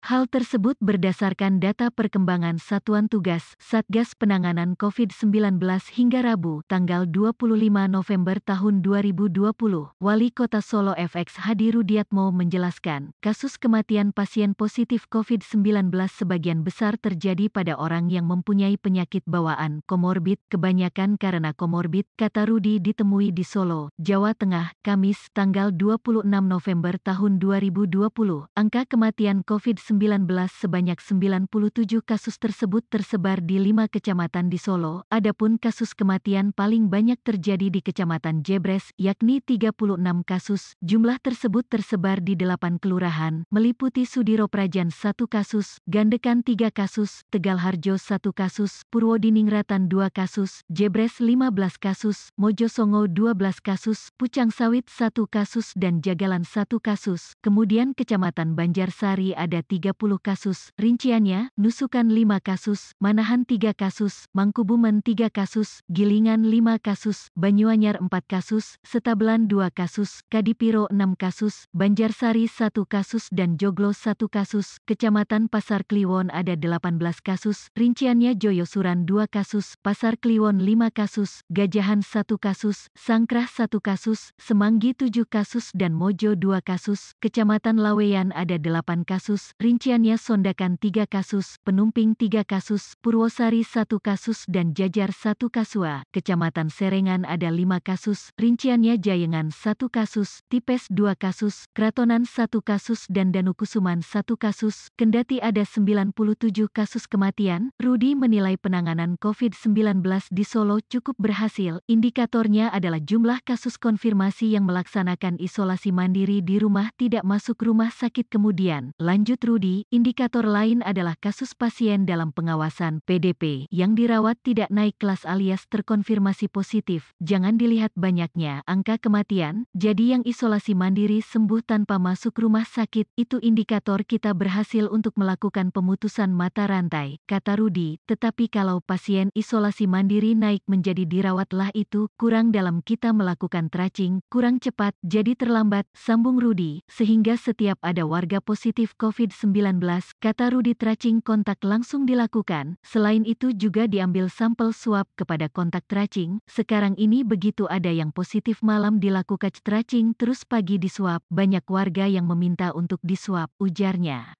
Hal tersebut berdasarkan data perkembangan Satuan Tugas Satgas Penanganan COVID-19 hingga Rabu, tanggal 25 November tahun 2020. Wali Kota Solo FX Hadi Rudiatmo menjelaskan, kasus kematian pasien positif COVID-19 sebagian besar terjadi pada orang yang mempunyai penyakit bawaan komorbid, kebanyakan karena komorbid, kata Rudi ditemui di Solo, Jawa Tengah, Kamis, tanggal 26 November tahun 2020. Angka kematian COVID-19 sebanyak 97 kasus tersebut tersebar di 5 kecamatan di Solo. Adapun kasus kematian paling banyak terjadi di Kecamatan Jebres, yakni 36 kasus. Jumlah tersebut tersebar di 8 kelurahan, meliputi Sudiroprajan 1 kasus, Gandekan 3 kasus, Tegalharjo 1 kasus, Purwodiningrat 2 kasus, Jebres 15 kasus, Mojosongo 12 kasus, Pucang Sawit 1 kasus dan Jagalan 1 kasus. Kemudian Kecamatan Banjarsari ada 30 kasus, rinciannya, Nusukan 5 kasus, Manahan 3 kasus, Mangkubumen 3 kasus, Gilingan 5 kasus, Banyuanyar 4 kasus, Setablan 2 kasus, Kadipiro 6 kasus, Banjarsari 1 kasus dan Joglo 1 kasus. Kecamatan Pasar Kliwon ada 18 kasus, rinciannya Joyosuran 2 kasus, Pasar Kliwon 5 kasus, Gajahan 1 kasus, Sangkrah 1 kasus, Semanggi 7 kasus dan Mojo 2 kasus. Kecamatan Laweyan ada 8 kasus, rinciannya Sondakan 3 kasus, Penumping 3 kasus, Purwosari 1 kasus dan Jajar 1 kasua. Kecamatan Serengan ada 5 kasus, rinciannya Jayengan 1 kasus, Tipes 2 kasus, Kratonan 1 kasus dan Danukusuman 1 kasus. Kendati ada 97 kasus kematian, Rudi menilai penanganan COVID-19 di Solo cukup berhasil. Indikatornya adalah jumlah kasus konfirmasi yang melaksanakan isolasi mandiri di rumah tidak masuk rumah sakit kemudian. Lanjut Rudi, indikator lain adalah kasus pasien dalam pengawasan PDP yang dirawat tidak naik kelas alias terkonfirmasi positif. Jangan dilihat banyaknya angka kematian, jadi yang isolasi mandiri sembuh tanpa masuk rumah sakit, itu indikator kita berhasil untuk melakukan pemutusan mata rantai, kata Rudi. Tetapi kalau pasien isolasi mandiri naik menjadi dirawatlah itu kurang dalam kita melakukan tracing, kurang cepat, jadi terlambat, sambung Rudi, sehingga setiap ada warga positif COVID-19, kata Rudi tracing kontak langsung dilakukan. Selain itu juga diambil sampel swab kepada kontak tracing. Sekarang ini begitu ada yang positif malam dilakukan tracing terus pagi diswab. Banyak warga yang meminta untuk diswab, ujarnya.